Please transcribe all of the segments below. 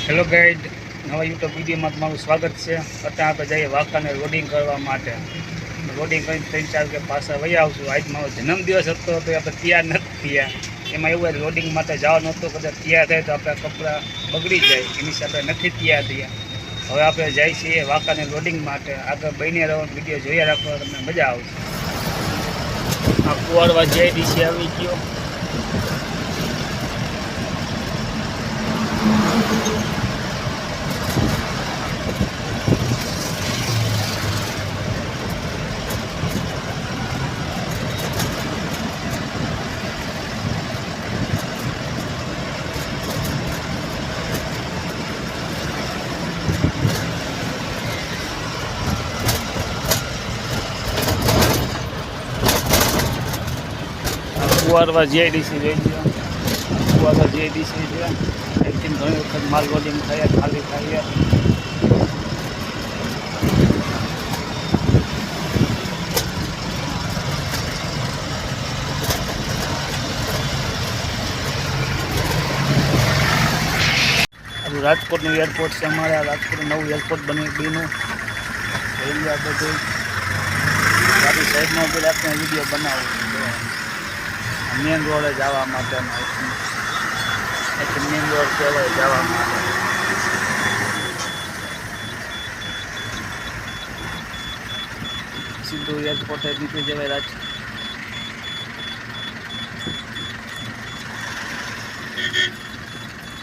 Hello guide, નવા YouTube વિડીયોમાં તમારું સ્વાગત છે. અત્યારે આપણે જઈએ વાંકાને લોડિંગ કરવા માટે. લોડિંગ કરીને 3-4 કે પાછા વહી આવશું. આજ મારો જન્મદિવસ હતો તો આપણે તૈયાર નથી થયા. એમાં એવું હોય લોડિંગ માટે જવાનું હતું, કદાચ તૈયાર થાય તો આપણા કપડાં બગડી જાય, એની સાથે નથી તૈયાર થયા. હવે આપણે જઈએ છીએ વાંકાને લોડિંગ માટે. આગળ બની રહેવાનો વિડીયો જોયા રાખવા, તમને મજા આવશે. આ કુવાડવા JDC આવી ગયો. કુવાડવા JDC રહી ગયો. કુવાડવા JDC છે. એકથી ઘણી વખત માલ લોડિંગ થયા, ખાલી થયા. રાજકોટનું એરપોર્ટ છે. અમારે રાજકોટનું નવું એરપોર્ટ બન્યું જોઈ આપણે આપણી સાઈડમાં બી આપણે વિડીયો બનાવવું મેન રોડે જવા માટે મેન રોડ કહેવાય જવા માટે. સીધું એરપોર્ટે નીકળી જવાય રાજકોટ.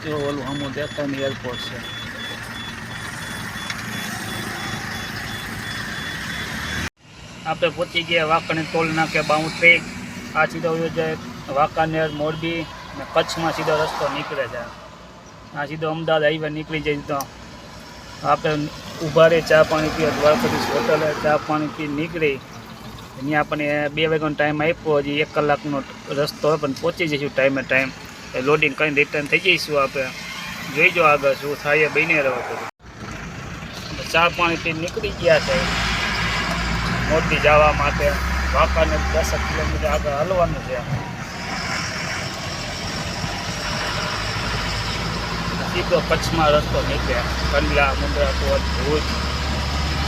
જો ઓલું હમું દેખાયનું એરપોર્ટ છે. આપણે પહોંચી ગયા વાંકાનેર ટોલ નાકે બાઉન્ડ્રી. આ સીધો જાય વાંકાનેર, મોરબી અને કચ્છમાં સીધો રસ્તો નીકળે છે. આ સીધો અમદાવાદ હાઈવે નીકળી જાય તો આપણે ઊભા રહી ચા પાણી પીએ. દ્વારકાધીશ હોટલે ચા પાણી પી નીકળી. અહીંયા આપણને 2 વાગ્યાનો ટાઈમ આપ્યો. હજી 1 કલાકનો રસ્તો પણ પહોંચી જઈશું ટાઈમ. લોડિંગ કરીને રિટર્ન થઈ જઈશું. આપણે જોઈજો આગળ શું થાય બની રહ્યો. ચા પાણી પી નીકળી ગયા છે મોરબી જવા માટે. વાંકાને 10 કિલોમીટર આગળ હલવાનું છે. સીધો કચ્છમાં રસ્તો નીકળ્યા. કંડલા, મુંદ્રા, ભુજ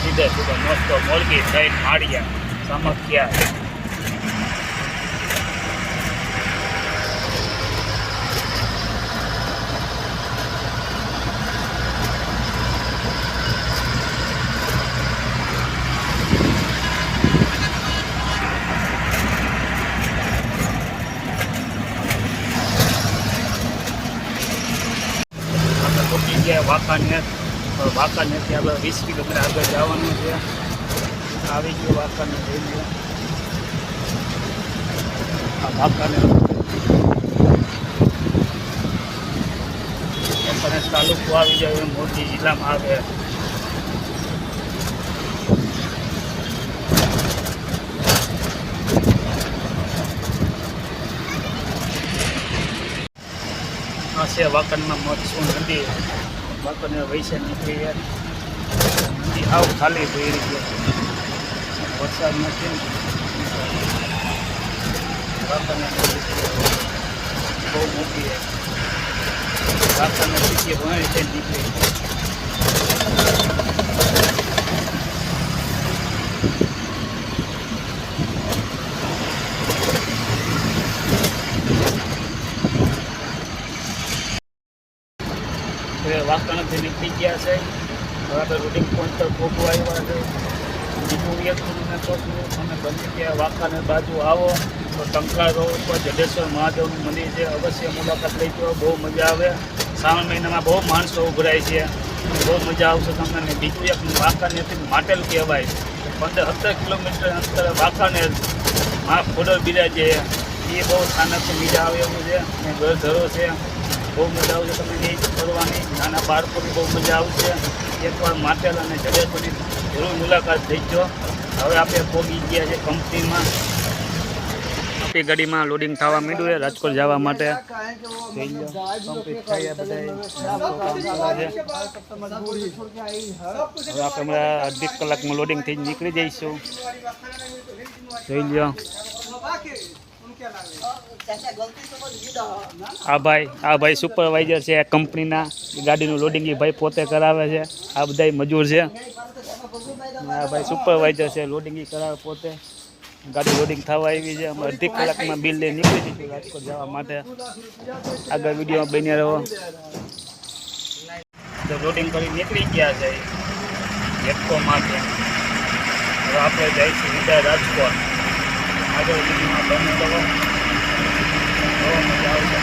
સીધો મસ્તો મોરબી સાઈડ માળિયા સામખ્યા. વાંકાનેરથી આપણે 20 કિલોમીટર આગળ જવાનું છે. આવી ગયો વાંકાનેર થઈ ગયો. આ વાંકાનેર તાલુકો આવી જાય મોરબી જિલ્લામાં આવે. આ છે વાંકાનેરમાં મત્સ્ય નદી. વાંકાનેર વૈસે નીકળી નદી આવ ખાલી થઈ રહી છે. વરસાદ નથી. વાંકાનેર બહુ મોટી છે. વાંકાનેર સિટી ઘણી છે નીકળી. વાંકાનેરથી નીકળી ગયા છે. હવે આપણે રૂટિંગ પોઈન્ટ પર પહોંચવા આવ્યા છે. બીજું એક તમને કહું, તમે ગમે ત્યાં વાંકાનેર બાજુ આવો તો ટંકલા રોડ ઉપર જડેશ્વર મહાદેવનું મંદિર છે. અવશ્ય મુલાકાત લઈ જાઓ, બહુ મજા આવે. શ્રાવણ મહિનામાં બહુ માણસો ઉભરાય છે. બહુ મજા આવશે તમને. બીજું એક વાંકાનેરથી માટેલ કહેવાય. 15-17 કિલોમીટર અંતરે વાંકાનેર ખોડલ બિરાજે. એ બહુ સ્થાનક મજા આવે એવું છે. અને ઘરધરો છે. બહુ મજા આવશે તમને એ ફરવાની. નાના બાળકોની બહુ મજા આવશે. એકવાર માટેલ અને જડેશ્વરની જરૂર મુલાકાત લઈજો. હવે આપણે પહોંચી ગયા છે કંપનીમાં. આપણી ગાડીમાં લોડિંગ થવા માંડ્યું છે રાજકોટ જવા માટે. કમ્પ્લીટ થયા બધા. હવે આપણે 1.5 કલાકમાં લોડિંગ થઈ નીકળી જઈશું. જોઈ લો. આ ભાઈ સુપરવાઇઝર છે આ કંપનીના, ગાડીનું લોડિંગ એ ભાઈ પોતે કરાવે છે. આ બધા મજૂર છે. આ ભાઈ સુપરવાઇઝર છે, લોડિંગ એ કરાવે પોતે. ગાડી લોડિંગ થવા આવી છે. અમે અડધી કલાકમાં બિલ લઈ નીકળી જઈશું રાજકોટ જવા માટે. આગળ વિડીયોમાં બન્યા રહો. તો લોડિંગ કરી નીકળી ગયા છે જેટકો માટે. હવે આપણે જઈશું સીધા રાજકોટ. આગળ વિડીયોમાં બન્યા રહો. બહુ મજા આવશે.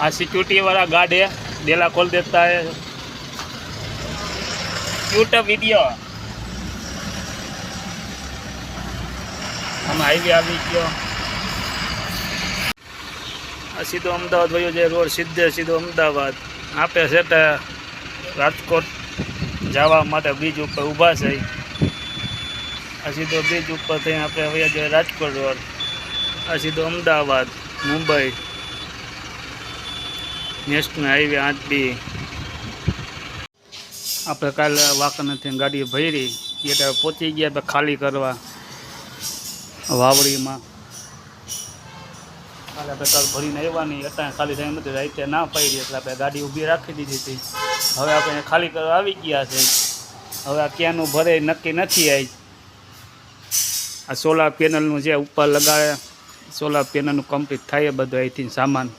आ सिक्योरिटी वाला गार्ड है, डेला खोल देता है। शूट वीडियो हम हाईवे આવી ગયો। આ સીધો અમદાવાદ વયો જાય રોડ, સીધો અમદાવાદ. આપે છે રાજકોટ જવા માટે બ્રિજ ઉપર ઊભા છે. આ સીધો બ્રિજ ઉપર થઈને આપણે વયા જાય રાજકોટ રોડ. આ સીધો Ahmedabad Mumbai national highway 8B. આપણે કાલે વાંકાનેરથી ગાડી ભરી એટલે પહોંચી ગયા ખાલી કરવા વાવડીમાં. કાલે આપણે કાલ ભરીને આવ્યા નહીં, અત્યારે ખાલી થઈ નથી, રાતે ના પડી એટલે આપણે ગાડી ઊભી રાખી દીધી હતી. હવે આપણે ખાલી કરવા આવી ગયા છે. હવે આ ક્યાંનું ભરે નક્કી નથી. આ સોલાર પેનલનું જે ઉપર લગાડે, સોલાર પેનલનું કમ્પ્લીટ થાય બધું અહીંથી સામાન.